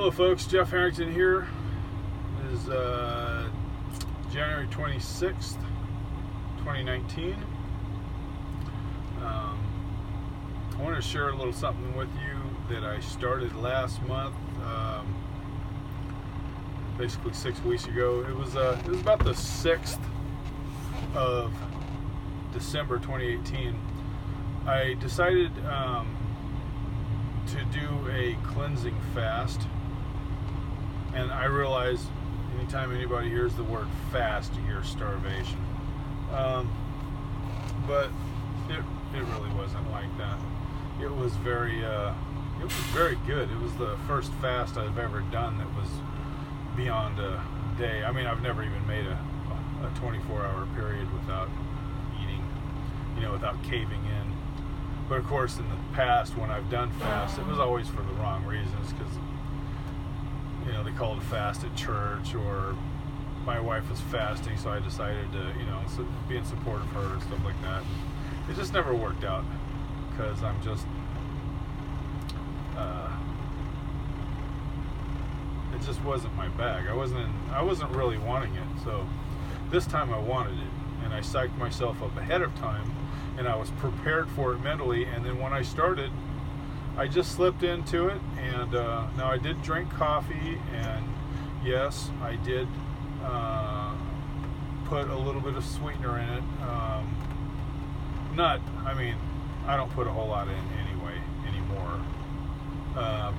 Hello folks, Jeff Harrington here. It is January 26th, 2019. I want to share a little something with you that I started last month, basically 6 weeks ago. It was about the 6th of December 2018. I decided to do a cleansing fast, and I realize anytime anybody hears the word fast, you hear starvation, but it really wasn't like that. It was very good. It was the first fast I've ever done that was beyond a day. I mean, I've never even made a 24-hour period without eating, without caving in. But of course, in the past, when I've done fasts, it was always for the wrong reasons, because they called a fast at church, or my wife was fasting, so I decided to be in support of her and stuff like that. It just never worked out, because I'm just it just wasn't my bag. I wasn't really wanting it. So this time I wanted it, and I psyched myself up ahead of time, and I was prepared for it mentally. And then when I started, I just slipped into it. And now I did drink coffee, and yes, I did put a little bit of sweetener in it. I don't put a whole lot in anymore.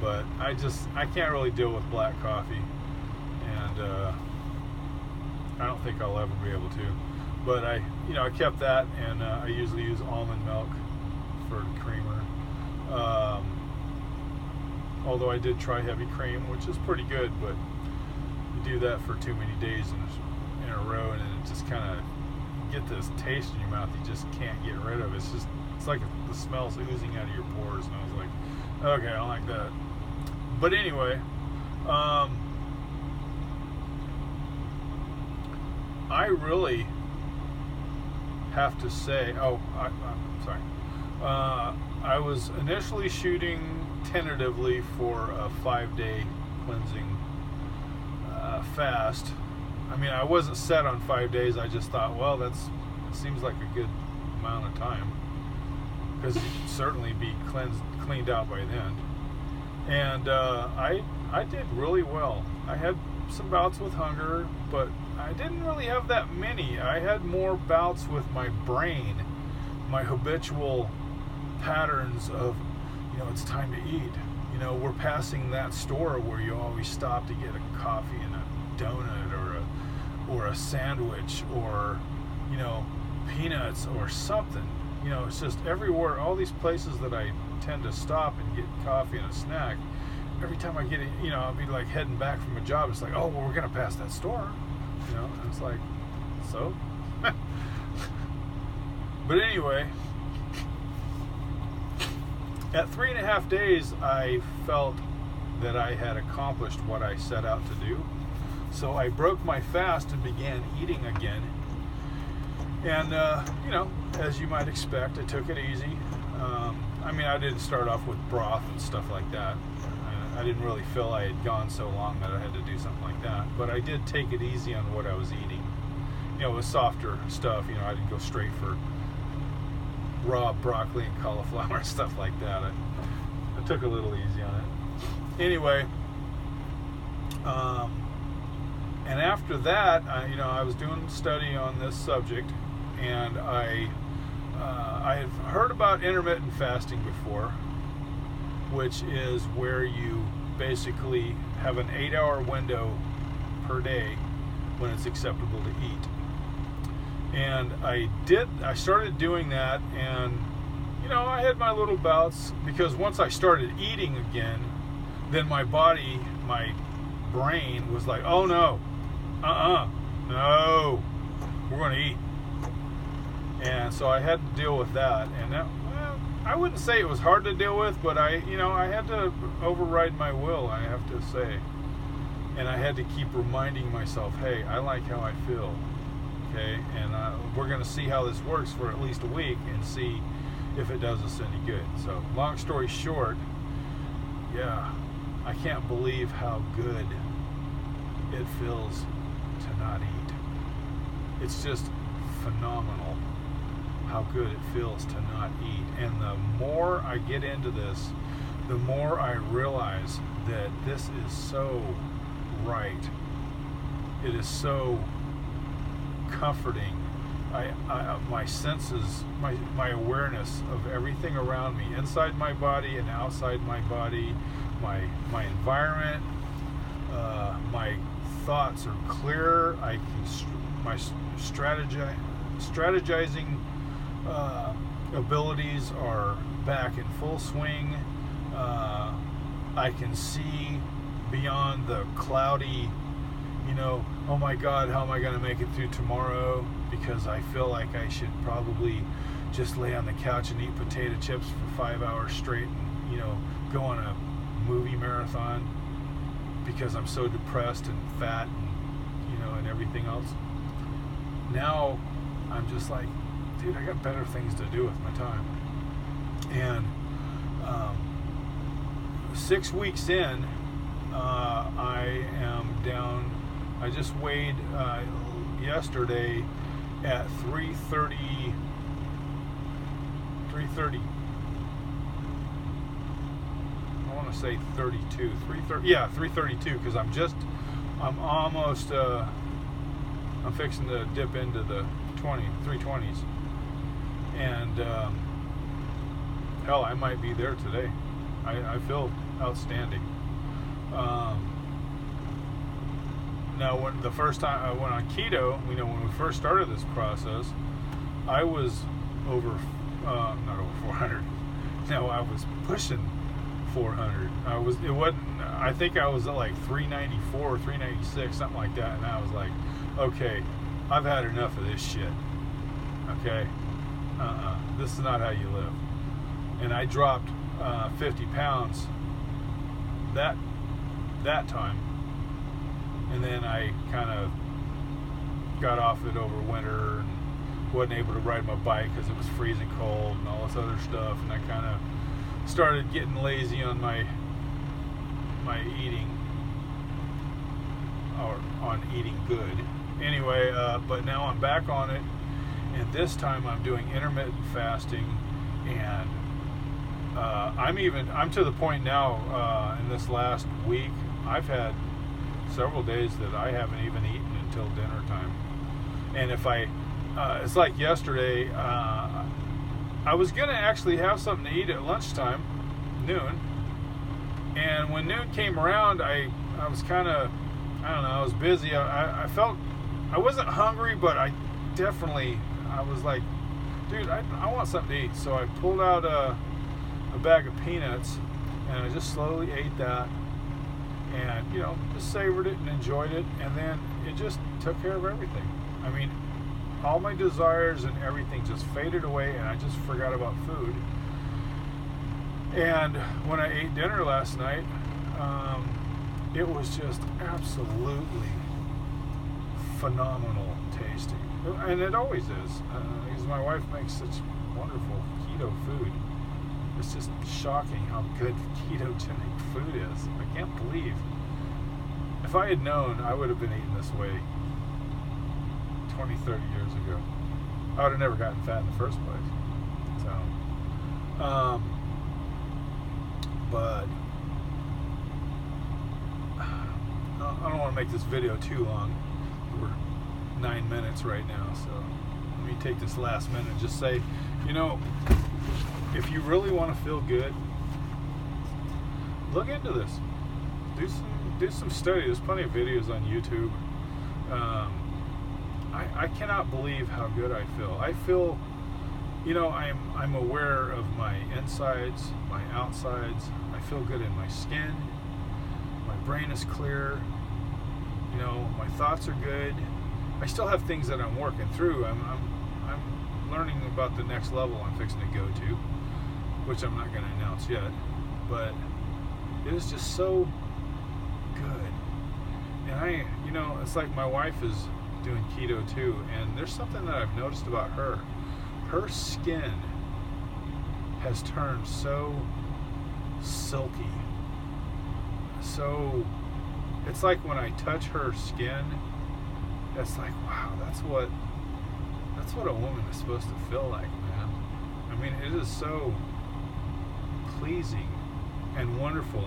But I can't really deal with black coffee, and I don't think I'll ever be able to. But I kept that, and I usually use almond milk for the creamer. Although I did try heavy cream, which is pretty good, but you do that for too many days in a row, and it just kind of get this taste in your mouth you just can't get rid of. It's like the smell's oozing out of your pores, and I was like, okay, I don't like that. But anyway, I really have to say, I'm sorry. I was initially shooting tentatively for a 5-day cleansing fast. I mean, I wasn't set on 5 days. I just thought, well, that seems like a good amount of time, because you'd certainly be cleaned out by then. And I did really well. I had some bouts with hunger, but I didn't really have that many. I had more bouts with my brain, my habitual patterns of, it's time to eat. We're passing that store where you always stop to get a coffee and a donut, or a sandwich, or peanuts or something. It's just everywhere. All these places that I tend to stop and get coffee and a snack. Every time I get it, I'll be like heading back from a job. It's like, oh, well, we're gonna pass that store. And it's like, so. But anyway, at 3.5 days, I felt that I had accomplished what I set out to do. So I broke my fast and began eating again. And, as you might expect, I took it easy. I didn't start off with broth and stuff like that. I didn't really feel I had gone so long that I had to do something like that. But I did take it easy on what I was eating. It was softer stuff. I didn't go straight for raw broccoli and cauliflower and stuff like that. I took a little easy on it. Anyway, and after that, I was doing study on this subject, and I had heard about intermittent fasting before, which is where you basically have an 8-hour window per day when it's acceptable to eat. And I started doing that, and I had my little bouts, because once I started eating again, then my body, my brain was like, oh no, no, we're going to eat. And so I had to deal with that. And that, I wouldn't say it was hard to deal with, but I had to override my will, I have to say. And I had to keep reminding myself, hey, I like how I feel. Okay, and we're going to see how this works for at least a week and see if it does us any good. So long story short, yeah, I can't believe how good it feels to not eat. It's just phenomenal how good it feels to not eat. And the more I get into this, the more I realize that this is so right. It is so comforting. My senses, my awareness of everything around me, inside my body and outside my body, my environment, my thoughts are clearer. My strategizing abilities are back in full swing. I can see beyond the cloudy, oh my God, how am I going to make it through tomorrow? Because I feel like I should probably just lay on the couch and eat potato chips for 5 hours straight and, go on a movie marathon because I'm so depressed and fat and everything else. Now I'm just like, dude, I got better things to do with my time. And 6 weeks in, I am down. I just weighed yesterday at 330. I want to say 32. 330. Yeah, 332. Because I'm almost. I'm fixing to dip into the 320s, and hell, I might be there today. I feel outstanding. Now, when the first time I went on keto, when we first started this process, I was not over 400. No, I was pushing 400. I think I was at like 394 or 396, something like that, and I was like, okay, I've had enough of this shit. Okay, this is not how you live. And I dropped 50 pounds that time, and then I kind of got off it over winter and wasn't able to ride my bike because it was freezing cold and all this other stuff, and I kind of started getting lazy on my eating, or on eating good. Anyway, but now I'm back on it, and this time I'm doing intermittent fasting, and I'm to the point now in this last week, I've had several days that I haven't even eaten until dinner time. And if it's like yesterday, I was gonna actually have something to eat at lunchtime, noon, and when noon came around, I was kind of, I don't know, I was busy. I felt, I wasn't hungry, but I was like, dude, I want something to eat. So I pulled out a bag of peanuts, and I just slowly ate that, and just savored it and enjoyed it, and then it just took care of everything. I mean, all my desires and everything just faded away, and I just forgot about food. And when I ate dinner last night, it was just absolutely phenomenal tasting, and it always is, because my wife makes such wonderful keto food. It's just shocking how good ketogenic food is. I can't believe. If I had known, I would have been eating this way 20, 30 years ago. I would have never gotten fat in the first place. So, but I don't want to make this video too long. We're 9 minutes right now, so let me take this last minute and just say, if you really want to feel good, look into this. Do some study. There's plenty of videos on YouTube. I cannot believe how good I feel. I feel, I'm aware of my insides, my outsides. I feel good in my skin. My brain is clear. My thoughts are good. I still have things that I'm working through. I'm learning about the next level I'm fixing to go to, which I'm not going to announce yet, but it is just so good. And it's like my wife is doing keto too, and there's something that I've noticed about her. Her skin has turned so silky, so, it's like when I touch her skin, it's like, wow, that's what a woman is supposed to feel like, man. I mean, it is so pleasing and wonderful.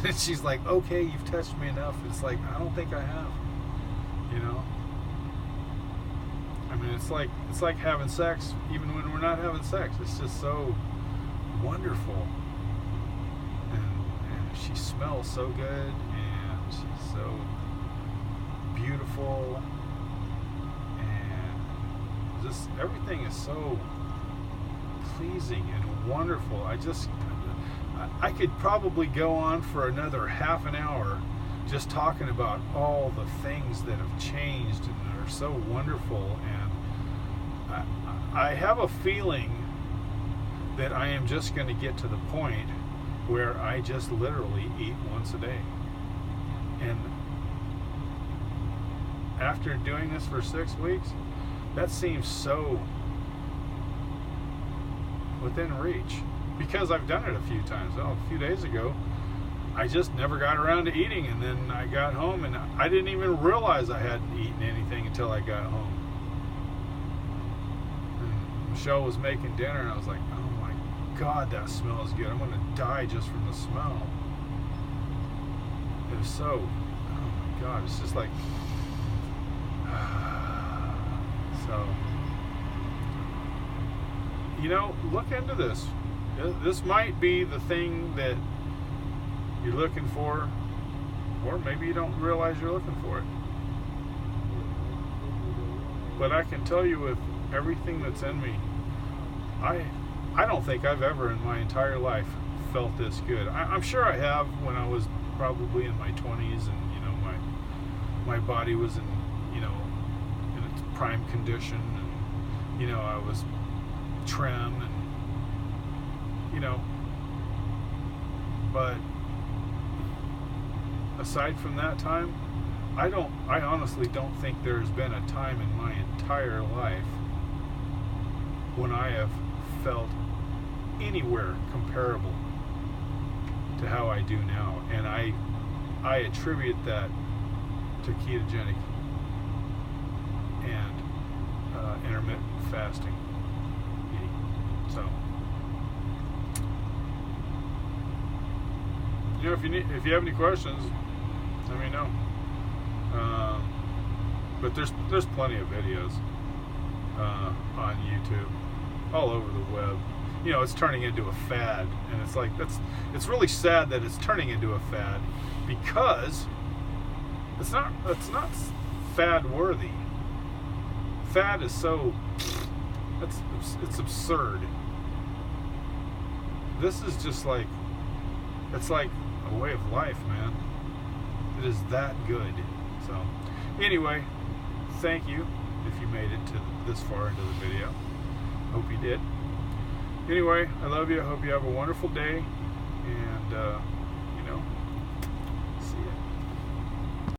And she's like, okay, you've touched me enough. It's like, I don't think I have, you know. I mean, it's like having sex even when we're not having sex. It's just so wonderful. And she smells so good, and she's so beautiful, and just everything is so pleasing and wonderful. I could probably go on for another half an hour just talking about all the things that have changed and are so wonderful. And I have a feeling that I am just going to get to the point where I just literally eat once a day. And after doing this for 6 weeks, that seems so within reach, because I've done it a few times. Well, a few days ago, I just never got around to eating, and then I got home and I didn't even realize I hadn't eaten anything until I got home. And Michelle was making dinner, and I was like, oh my God, that smells good. I'm going to die just from the smell. It was so, oh my God, it's just like, so, you know, look into this. This might be the thing that you're looking for, or maybe you don't realize you're looking for it. But I can tell you, with everything that's in me, I don't think I've ever in my entire life felt this good. I'm sure I have when I was probably in my 20s, and you know, my body was in, you know, in its prime condition, and you know, I was trim, and you know, but aside from that time, I honestly don't think there's been a time in my entire life when I have felt anywhere comparable to how I do now. And I attribute that to ketogenic and intermittent fasting eating. So, you know, if you have any questions, let me know. But there's plenty of videos on YouTube, all over the web. You know, it's turning into a fad, and it's like it's really sad that it's turning into a fad, because it's not fad worthy. Fad is so, it's absurd. This is just like, it's like a way of life, man. It is that good. So anyway, thank you if you made it to this far into the video. Hope you did. Anyway, I love you. I hope you have a wonderful day, and